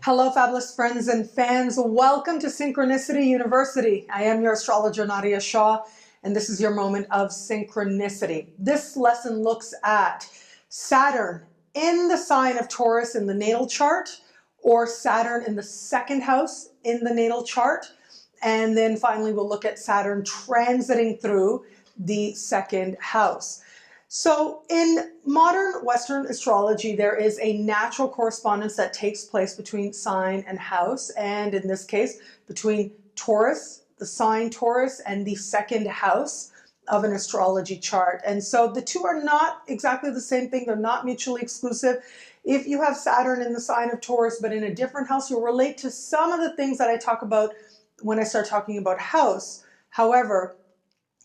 Hello, fabulous friends and fans. Welcome to Synchronicity University. I am your astrologer, Nadiya Shah, and this is your moment of synchronicity. This lesson looks at Saturn in the sign of Taurus in the natal chart, or Saturn in the second house in the natal chart. And then finally, we'll look at Saturn transiting through the second house. So in modern Western astrology, there is a natural correspondence that takes place between sign and house, and in this case, between Taurus, the sign Taurus, and the second house of an astrology chart. And so the two are not exactly the same thing. They're not mutually exclusive. If you have Saturn in the sign of Taurus, but in a different house, you'll relate to some of the things that I talk about when I start talking about house. However,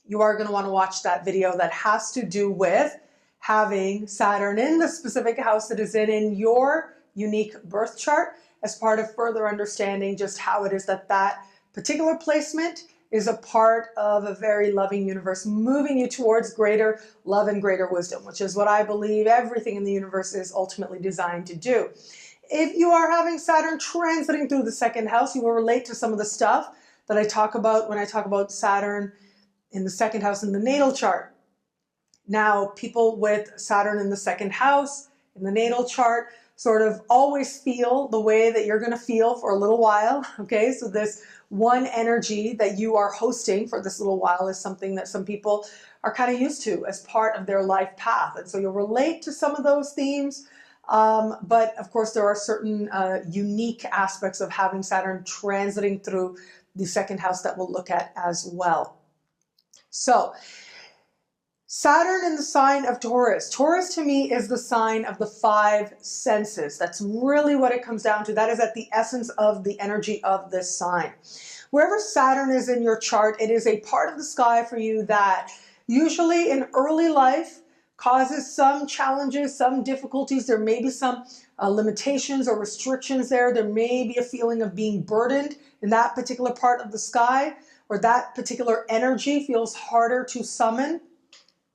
you are going to want to watch that video that has to do with having Saturn in the specific house that is in your unique birth chart as part of further understanding just how it is that that particular placement is a part of a very loving universe, moving you towards greater love and greater wisdom, which is what I believe everything in the universe is ultimately designed to do. If you are having Saturn transiting through the second house, you will relate to some of the stuff that I talk about when I talk about Saturn in the second house in the natal chart. Now, people with Saturn in the second house in the natal chart sort of always feel the way that you're going to feel for a little while. Okay, so this one energy that you are hosting for this little while is something that some people are kind of used to as part of their life path. And so you'll relate to some of those themes. But of course, there are certain unique aspects of having Saturn transiting through the second house that we'll look at as well. So, Saturn in the sign of Taurus. Taurus to me is the sign of the five senses. That's really what it comes down to. That is at the essence of the energy of this sign. Wherever Saturn is in your chart, it is a part of the sky for you that usually in early life causes some challenges, some difficulties. There may be some limitations or restrictions there. There may be a feeling of being burdened in that particular part of the sky, or that particular energy feels harder to summon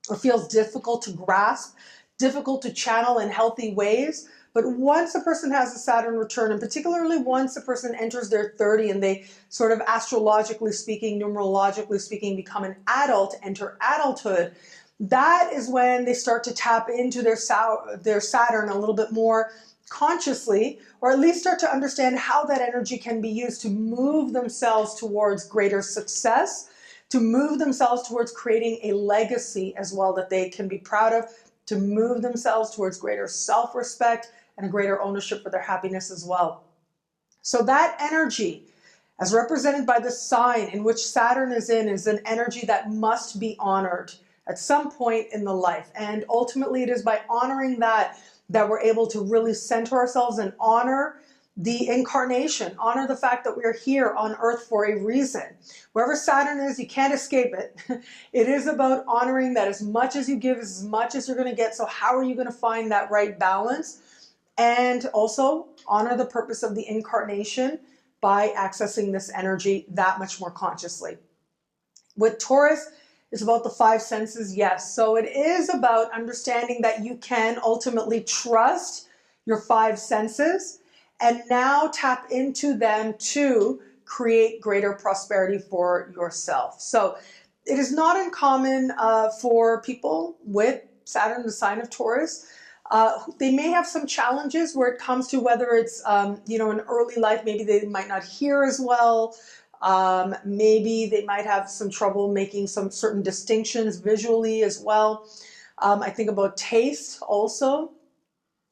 or feels difficult to grasp, difficult to channel in healthy ways. But once a person has a Saturn return, and particularly once a person enters their 30 and they sort of astrologically speaking, numerologically speaking, become an adult, enter adulthood, that is when they start to tap into their Saturn a little bit more consciously, or at least start to understand how that energy can be used to move themselves towards greater success, to move themselves towards creating a legacy as well that they can be proud of, to move themselves towards greater self-respect and a greater ownership for their happiness as well. So that energy, as represented by the sign in which Saturn is an energy that must be honored at some point in the life. And ultimately it is by honoring that we're able to really center ourselves and honor the incarnation, honor the fact that we're here on Earth for a reason. Wherever Saturn is, you can't escape it. It is about honoring that as much as you give, as much as you're going to get. So how are you going to find that right balance? And also honor the purpose of the incarnation by accessing this energy that much more consciously. With Taurus, it's about the five senses, yes. So it is about understanding that you can ultimately trust your five senses and now tap into them to create greater prosperity for yourself. So it is not uncommon for people with Saturn, the sign of Taurus. They may have some challenges where it comes to whether it's, in early life, maybe they might not hear as well. Maybe they might have some trouble making some certain distinctions visually as well. I think about taste also.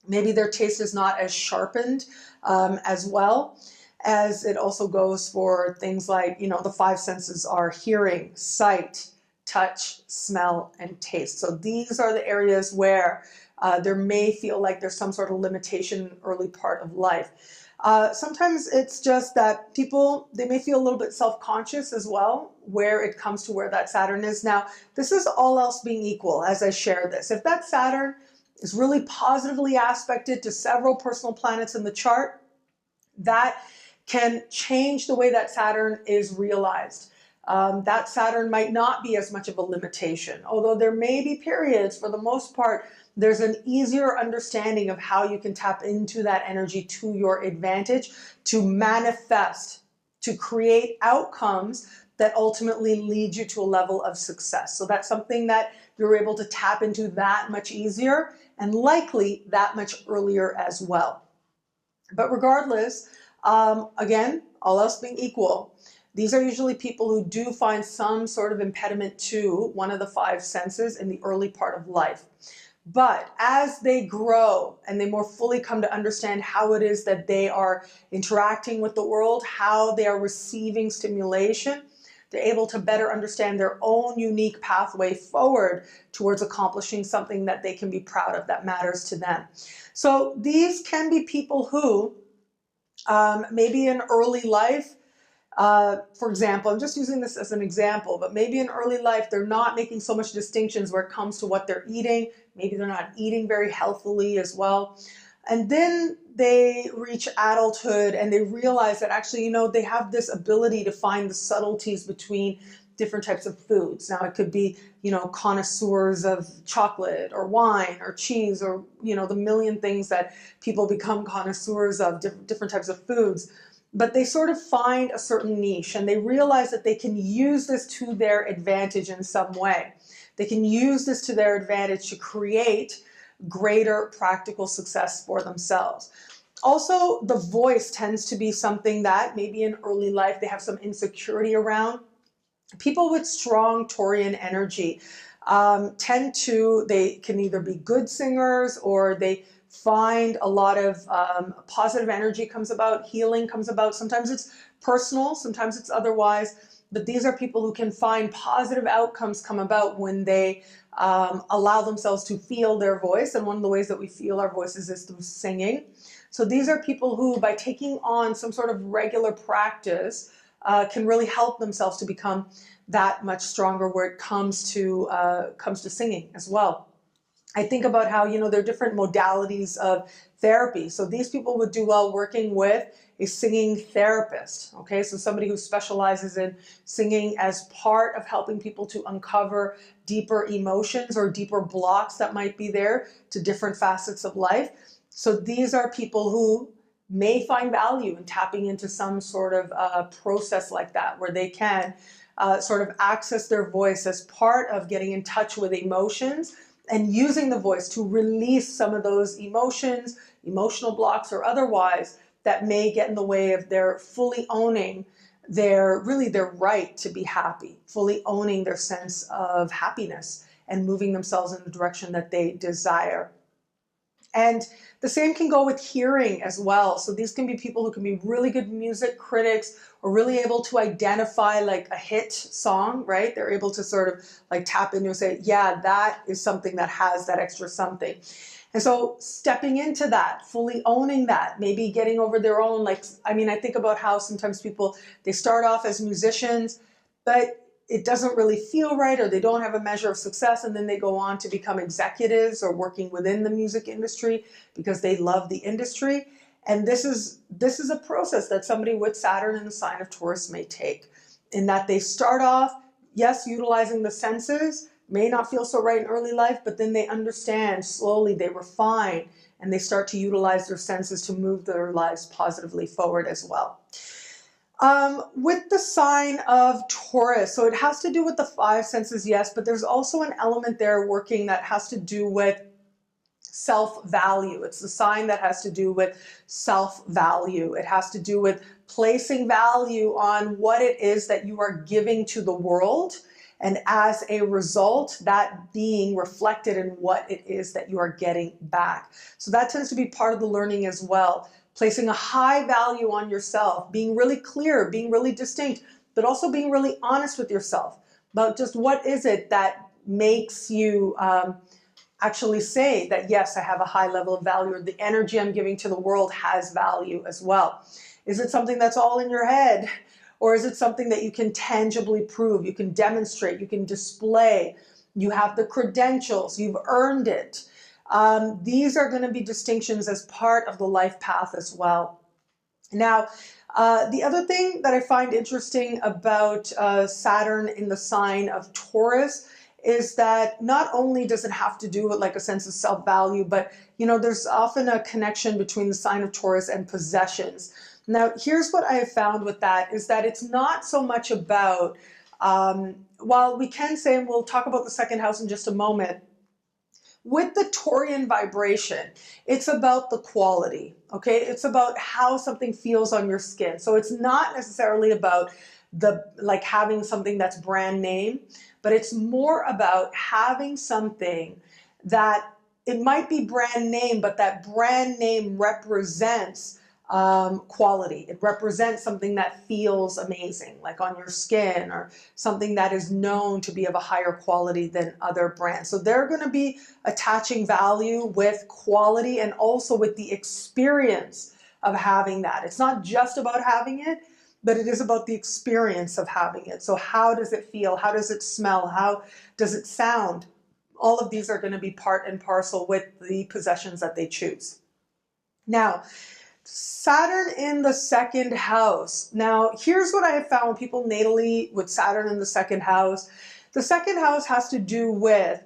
Maybe their taste is not as sharpened as well, as it also goes for things like, the five senses are hearing, sight, touch, smell, and taste. So these are the areas where there may feel like there's some sort of limitation in the early part of life. Sometimes it's just that people, they may feel a little bit self-conscious as well where it comes to where that Saturn is. Now, this is all else being equal as I share this. If that Saturn is really positively aspected to several personal planets in the chart, that can change the way that Saturn is realized. that Saturn might not be as much of a limitation. Although there may be periods, for the most part, there's an easier understanding of how you can tap into that energy to your advantage, to manifest, to create outcomes that ultimately lead you to a level of success. So that's something that you're able to tap into that much easier and likely that much earlier as well. But regardless, again, all else being equal, these are usually people who do find some sort of impediment to one of the five senses in the early part of life. But as they grow and they more fully come to understand how it is that they are interacting with the world, how they are receiving stimulation, they're able to better understand their own unique pathway forward towards accomplishing something that they can be proud of, that matters to them. So these can be people who maybe in early life, for example, I'm just using this as an example, but maybe in early life, they're not making so much distinctions where it comes to what they're eating. Maybe they're not eating very healthily as well. And then they reach adulthood and they realize that actually, they have this ability to find the subtleties between different types of foods. Now it could be, connoisseurs of chocolate or wine or cheese or, the million things that people become connoisseurs of, different types of foods. But they sort of find a certain niche and they realize that they can use this to their advantage in some way. They can use this to their advantage to create greater practical success for themselves. Also, the voice tends to be something that maybe in early life they have some insecurity around. People with strong Taurian energy they can either be good singers or they find a lot of positive energy comes about, healing comes about. Sometimes it's personal, sometimes it's otherwise, but these are people who can find positive outcomes come about when they allow themselves to feel their voice. And one of the ways that we feel our voices is through singing. So these are people who, by taking on some sort of regular practice, can really help themselves to become that much stronger where it comes to singing as well. I think about how, there are different modalities of therapy. So these people would do well working with a singing therapist. Okay, so somebody who specializes in singing as part of helping people to uncover deeper emotions or deeper blocks that might be there to different facets of life. So these are people who may find value in tapping into some sort of process like that, where they can sort of access their voice as part of getting in touch with emotions and using the voice to release some of those emotions, emotional blocks or otherwise, that may get in the way of their fully owning their right to be happy, fully owning their sense of happiness and moving themselves in the direction that they desire. And the same can go with hearing as well. So these can be people who can be really good music critics or really able to identify like a hit song, right? They're able to sort of like tap into and say, yeah, that is something that has that extra something. And so stepping into that, fully owning that, maybe getting over their own, I think about how sometimes people, they start off as musicians, but it doesn't really feel right, or they don't have a measure of success, and then they go on to become executives or working within the music industry because they love the industry. And this is a process that somebody with Saturn in the sign of Taurus may take, in that they start off, yes, utilizing the senses, may not feel so right in early life, but then they understand slowly, they refine, and they start to utilize their senses to move their lives positively forward as well. With the sign of Taurus, so it has to do with the five senses, yes, but there's also an element there working that has to do with self-value. It's the sign that has to do with self-value. It has to do with placing value on what it is that you are giving to the world, and as a result, that being reflected in what it is that you are getting back. So that tends to be part of the learning as well. Placing a high value on yourself, being really clear, being really distinct, but also being really honest with yourself about just what is it that makes you actually say that, yes, I have a high level of value, or the energy I'm giving to the world has value as well. Is it something that's all in your head? Or is it something that you can tangibly prove, you can demonstrate, you can display, you have the credentials, you've earned it? These are going to be distinctions as part of the life path as well. Now, The other thing that I find interesting about Saturn in the sign of Taurus is that not only does it have to do with like a sense of self-value, but there's often a connection between the sign of Taurus and possessions. Now, here's what I have found with that is that it's not so much about, while we can say, and we'll talk about the second house in just a moment, with the Taurian vibration, it's about the quality, okay? It's about how something feels on your skin. So it's not necessarily about having something that's brand name, but it's more about having something that it might be brand name, but that brand name represents quality. It represents something that feels amazing, like on your skin, or something that is known to be of a higher quality than other brands. So they're going to be attaching value with quality and also with the experience of having that. It's not just about having it, but it is about the experience of having it. So how does it feel? How does it smell? How does it sound? All of these are going to be part and parcel with the possessions that they choose. Now, Saturn in the second house. Now, here's what I have found with people natally with Saturn in the second house. The second house has to do with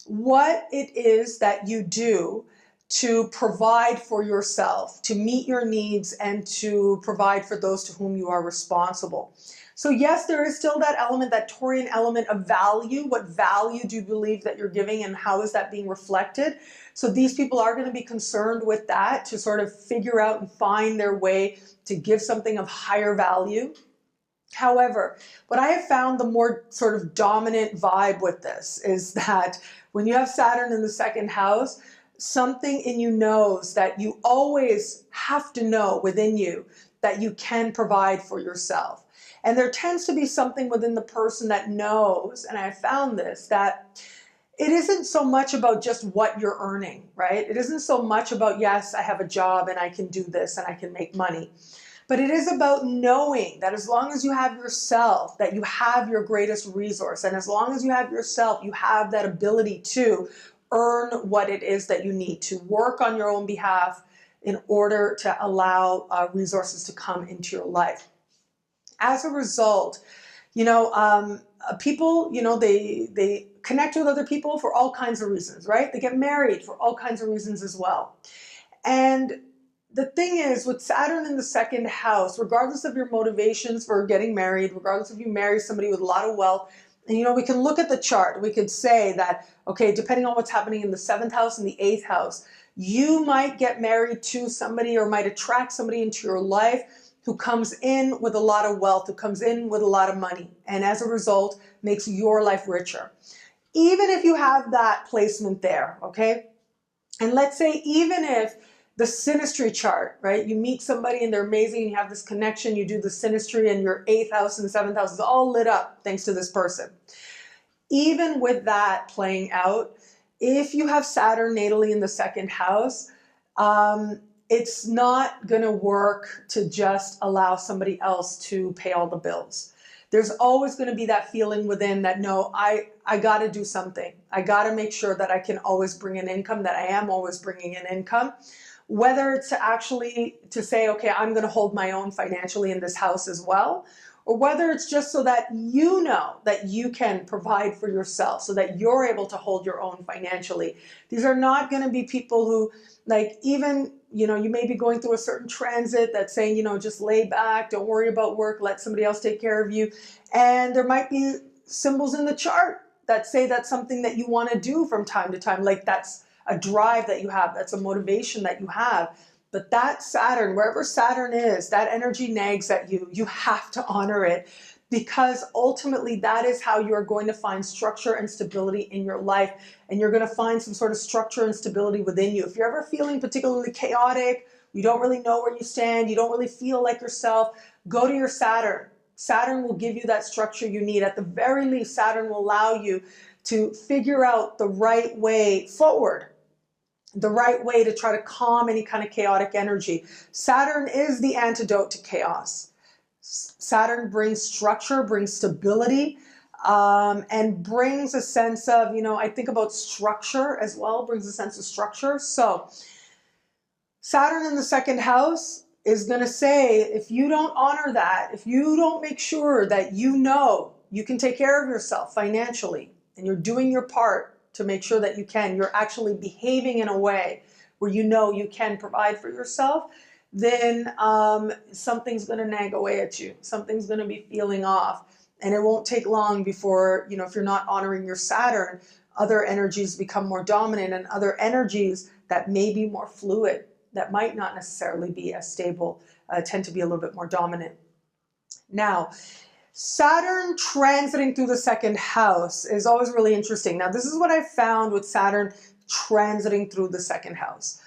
what it is that you do to provide for yourself, to meet your needs, and to provide for those to whom you are responsible. So yes, there is still that element, that Taurian element of value. What value do you believe that you're giving, and how is that being reflected? So these people are going to be concerned with that, to sort of figure out and find their way to give something of higher value. However, what I have found the more sort of dominant vibe with this is that when you have Saturn in the second house, something in you knows that you always have to know within you that you can provide for yourself. And there tends to be something within the person that knows, and I found this, that it isn't so much about just what you're earning, right? It isn't so much about, yes, I have a job and I can do this and I can make money. But it is about knowing that as long as you have yourself, that you have your greatest resource. And as long as you have yourself, you have that ability to earn what it is that you need, to work on your own behalf in order to allow resources to come into your life. As a result, people, they connect with other people for all kinds of reasons, right? They get married for all kinds of reasons as well. And the thing is, with Saturn in the second house, regardless of your motivations for getting married, regardless if you marry somebody with a lot of wealth, and we can look at the chart. We could say that, okay, depending on what's happening in the seventh house and the eighth house, you might get married to somebody or might attract somebody into your life who comes in with a lot of wealth, who comes in with a lot of money, and as a result, makes your life richer. Even if you have that placement there, okay? And let's say even if the synastry chart, right? You meet somebody and they're amazing, and you have this connection, you do the synastry, and your 8th house and 7th house is all lit up thanks to this person. Even with that playing out, if you have Saturn natally in the 2nd house, it's not going to work to just allow somebody else to pay all the bills. There's always going to be that feeling within that, no, I got to do something. I got to make sure that I can always bring in income, that I am always bringing in income. Whether it's to say, okay, I'm going to hold my own financially in this house as well, or whether it's just so that you know that you can provide for yourself, so that you're able to hold your own financially. These are not going to be people who, like, even, you may be going through a certain transit that's saying, just lay back, don't worry about work, let somebody else take care of you. And there might be symbols in the chart that say that's something that you want to do from time to time, like that's a drive that you have, that's a motivation that you have. But that Saturn, wherever Saturn is, that energy nags at you. You have to honor it, because ultimately that is how you're going to find structure and stability in your life. And you're going to find some sort of structure and stability within you. If you're ever feeling particularly chaotic, you don't really know where you stand, you don't really feel like yourself, go to your Saturn. Saturn will give you that structure you need. At the very least, Saturn will allow you to figure out the right way forward, the right way to try to calm any kind of chaotic energy. Saturn is the antidote to chaos. Saturn brings structure, brings stability, and brings a sense of, I think about structure as well, brings a sense of structure. So Saturn in the 2nd house is going to say, if you don't honor that, if you don't make sure that you know you can take care of yourself financially and you're doing your part to make sure that you're actually behaving in a way where you know you can provide for yourself, then something's going to nag away at you. Something's going to be feeling off. And it won't take long before, if you're not honoring your Saturn, other energies become more dominant, and other energies that may be more fluid, that might not necessarily be as stable, tend to be a little bit more dominant. Now, Saturn transiting through the second house is always really interesting. Now, this is what I found with Saturn transiting through the second house.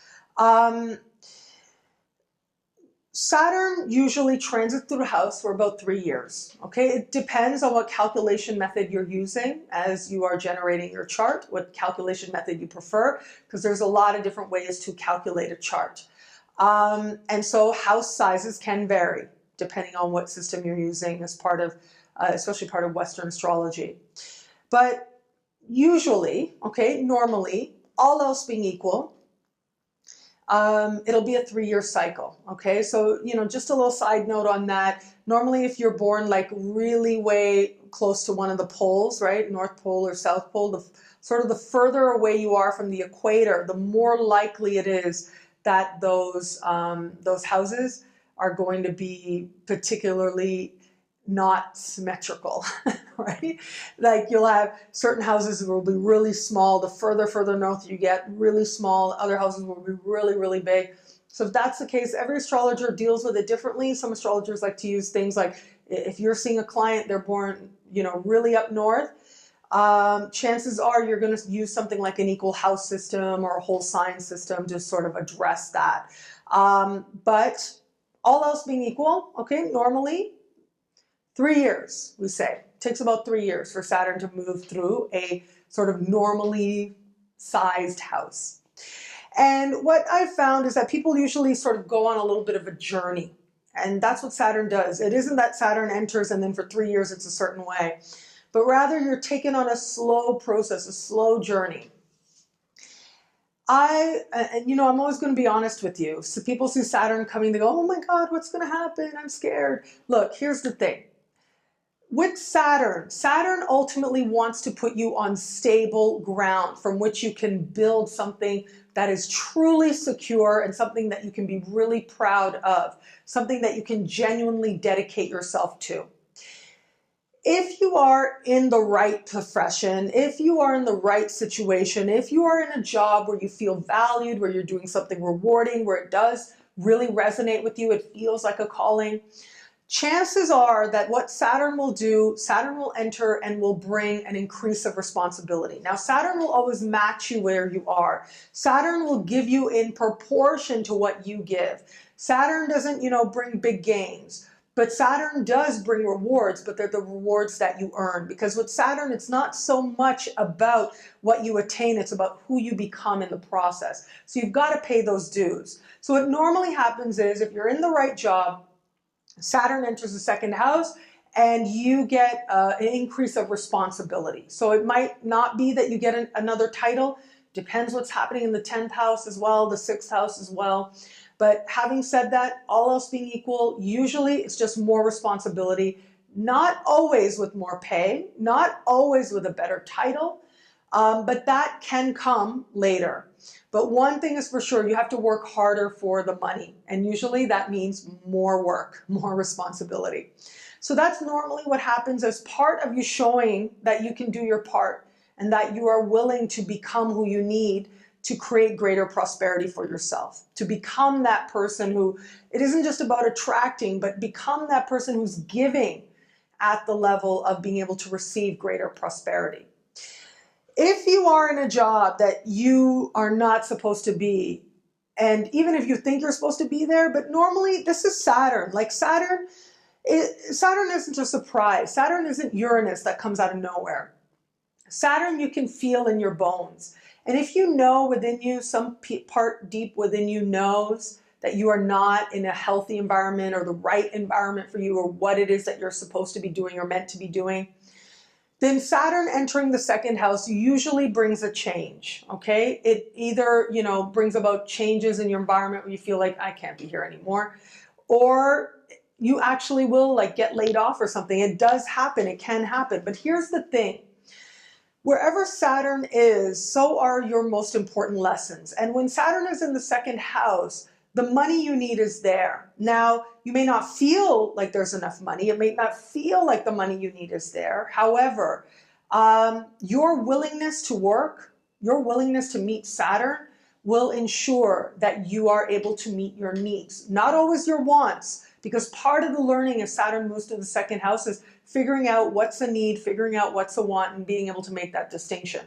Saturn usually transits through the house for about 3 years. Okay, it depends on what calculation method you're using as you are generating your chart, what calculation method you prefer, because there's a lot of different ways to calculate a chart. And so house sizes can vary depending on what system you're using as part of, especially part of Western astrology. But usually, okay, normally, all else being equal, it'll be a 3-year cycle. Okay, so just a little side note on that. Normally, if you're born like really way close to one of the poles, right, North Pole or South Pole, the further away you are from the equator, the more likely it is that those houses are going to be particularly not symmetrical, right? Like you'll have certain houses that will be really small. The further north you get, really small. Other houses will be really, really big. So if that's the case, every astrologer deals with it differently. Some astrologers like to use things like, if you're seeing a client, they're born, really up north, chances are you're going to use something like an equal house system or a whole sign system to sort of address that. But all else being equal, okay, normally 3 years, we say. It takes about 3 years for Saturn to move through a sort of normally sized house. And what I've found is that people usually sort of go on a little bit of a journey. And that's what Saturn does. It isn't that Saturn enters and then for 3 years it's a certain way. But rather you're taken on a slow process, a slow journey. I'm always going to be honest with you. So people see Saturn coming, they go, oh my God, what's going to happen? I'm scared. Look, here's the thing. With Saturn, Saturn ultimately wants to put you on stable ground from which you can build something that is truly secure and something that you can be really proud of, something that you can genuinely dedicate yourself to. If you are in the right profession, if you are in the right situation, if you are in a job where you feel valued, where you're doing something rewarding, where it does really resonate with you, it feels like a calling, chances are that what Saturn will do, Saturn will enter and will bring an increase of responsibility. Now, Saturn will always match you where you are. Saturn will give you in proportion to what you give. Saturn doesn't, bring big gains. But Saturn does bring rewards, but they're the rewards that you earn. Because with Saturn, it's not so much about what you attain, it's about who you become in the process. So you've got to pay those dues. So what normally happens is if you're in the right job, Saturn enters the second house and you get an increase of responsibility. So it might not be that you get another title. Depends what's happening in the 10th house as well, the 6th house as well. But having said that, all else being equal, usually it's just more responsibility, not always with more pay, not always with a better title, but that can come later. But one thing is for sure, you have to work harder for the money. And usually that means more work, more responsibility. So that's normally what happens as part of you showing that you can do your part and that you are willing to become who you need to create greater prosperity for yourself, to become that person who, it isn't just about attracting, but become that person who's giving at the level of being able to receive greater prosperity. If you are in a job that you are not supposed to be, and even if you think you're supposed to be there, but normally this is Saturn. Like Saturn isn't a surprise. Saturn isn't Uranus that comes out of nowhere. Saturn you can feel in your bones. And if you know within you, some part deep within you knows that you are not in a healthy environment or the right environment for you or what it is that you're supposed to be doing or meant to be doing, then Saturn entering the second house usually brings a change, okay? It either, brings about changes in your environment where you feel like, I can't be here anymore, or you actually will like get laid off or something. It does happen, it can happen. But here's the thing. Wherever Saturn is, so are your most important lessons. And when Saturn is in the second house, the money you need is there. Now, you may not feel like there's enough money. It may not feel like the money you need is there. However, your willingness to work, your willingness to meet Saturn will ensure that you are able to meet your needs. Not always your wants, because part of the learning as Saturn moves to the second house is figuring out what's a need, figuring out what's a want, and being able to make that distinction.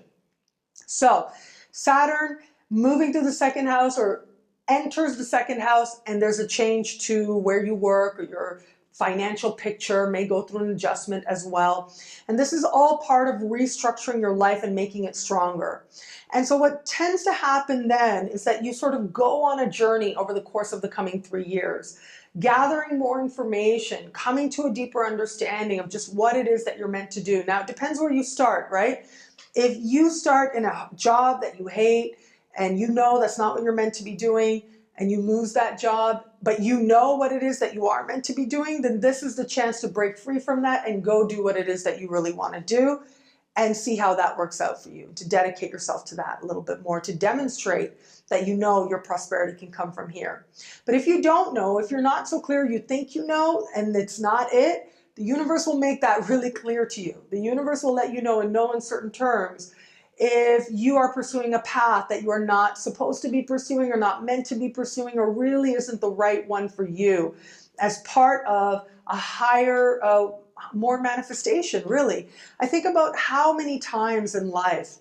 So Saturn moving to the second house or enters the second house, and there's a change to where you work, or your financial picture may go through an adjustment as well. And this is all part of restructuring your life and making it stronger. And so what tends to happen then is that you sort of go on a journey over the course of the coming 3 years, gathering more information, coming to a deeper understanding of just what it is that you're meant to do. Now, it depends where you start, right? If you start in a job that you hate and you know that's not what you're meant to be doing, and you lose that job, but you know what it is that you are meant to be doing, then this is the chance to break free from that and go do what it is that you really want to do and see how that works out for you, to dedicate yourself to that a little bit more, to demonstrate that you know your prosperity can come from here. But if you don't know, if you're not so clear, you think you know, and it's not it, the universe will make that really clear to you. The universe will let you know in no uncertain terms if you are pursuing a path that you are not supposed to be pursuing or not meant to be pursuing, or really isn't the right one for you as part of a higher, more manifestation, really. I think about how many times in life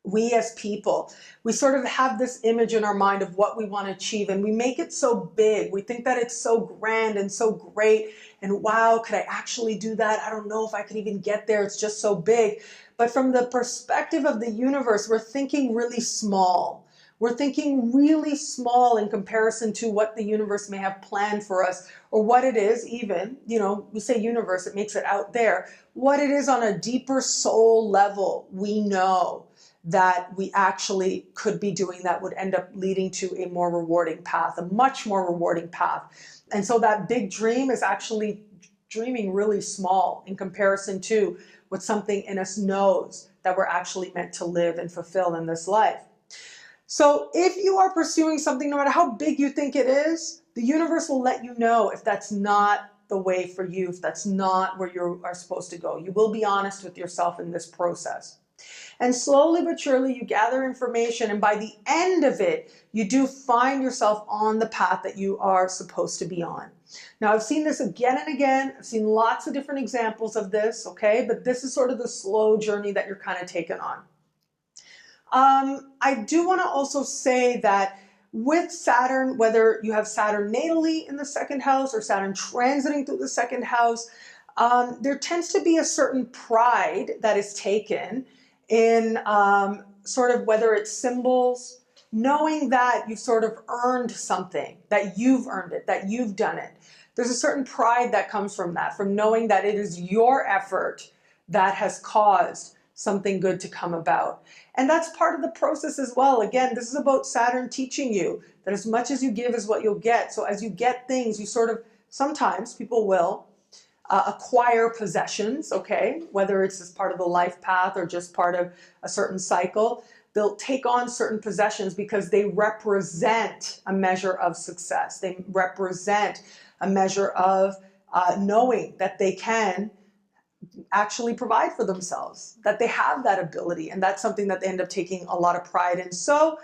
we as people, we sort of have this image in our mind of what we want to achieve, and we make it so big. We think that it's so grand and so great, and wow, could I actually do that? I don't know if I could even get there. It's just so big. But from the perspective of the universe, we're thinking really small. We're thinking really small in comparison to what the universe may have planned for us, or what it is even, you know, we say universe, it makes it out there. What it is on a deeper soul level, we know that we actually could be doing that would end up leading to a more rewarding path, a much more rewarding path. And so that big dream is actually dreaming really small in comparison to what something in us knows that we're actually meant to live and fulfill in this life. So if you are pursuing something, no matter how big you think it is, the universe will let you know if that's not the way for you, if that's not where you are supposed to go. You will be honest with yourself in this process. And slowly but surely you gather information, and by the end of it, you do find yourself on the path that you are supposed to be on. Now, I've seen this again and again. I've seen lots of different examples of this, okay? But this is sort of the slow journey that you're kind of taking on. I do want to also say that with Saturn, whether you have Saturn natally in the second house or Saturn transiting through the second house, there tends to be a certain pride that is taken in sort of whether it's symbols, knowing that you've sort of earned something, that you've earned it, that you've done it. There's a certain pride that comes from that, from knowing that it is your effort that has caused something good to come about. And that's part of the process as well. Again, this is about Saturn teaching you that as much as you give is what you'll get. So as you get things, you sort of, sometimes people will acquire possessions, okay? Whether it's as part of the life path or just part of a certain cycle, they'll take on certain possessions because they represent a measure of success. They represent a measure of knowing that they can actually provide for themselves, that they have that ability, and that's something that they end up taking a lot of pride in. So,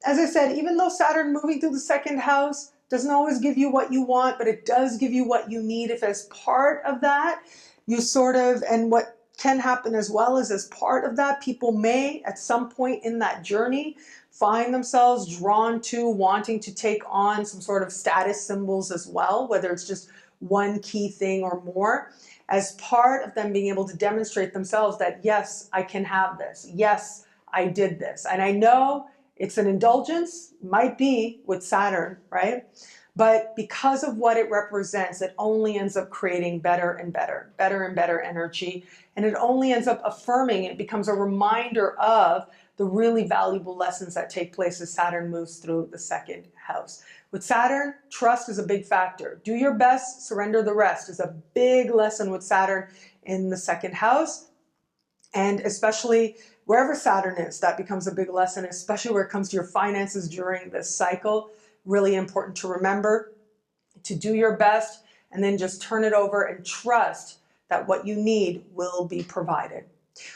as I said, even though Saturn moving through the second house doesn't always give you what you want, but it does give you what you need if as part of that, you sort of, and what can happen as well is as part of that, people may at some point in that journey find themselves drawn to wanting to take on some sort of status symbols as well, whether it's just one key thing or more, as part of them being able to demonstrate themselves that, yes, I can have this. Yes, I did this. And I know it's an indulgence, might be with Saturn, right? But because of what it represents, it only ends up creating better and better, better and better energy. And it only ends up affirming, it becomes a reminder of the really valuable lessons that take place as Saturn moves through the second house. With Saturn, trust is a big factor. Do your best, surrender the rest is a big lesson with Saturn in the second house. And especially wherever Saturn is, that becomes a big lesson, especially where it comes to your finances during this cycle. Really important to remember to do your best and then just turn it over and trust that what you need will be provided.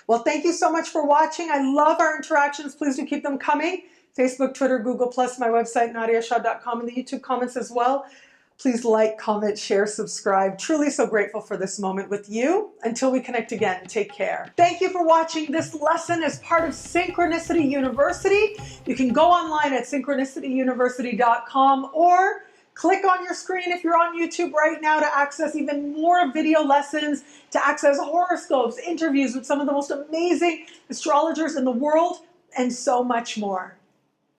Well, thank you so much for watching. I love our interactions. Please do keep them coming. Facebook, Twitter, Google+, my website, nadiyashah.com, and the YouTube comments as well. Please like, comment, share, subscribe. Truly so grateful for this moment with you. Until we connect again, take care. Thank you for watching. This lesson is part of Synchronicity University. You can go online at synchronicityuniversity.com or click on your screen if you're on YouTube right now to access even more video lessons, to access horoscopes, interviews with some of the most amazing astrologers in the world, and so much more.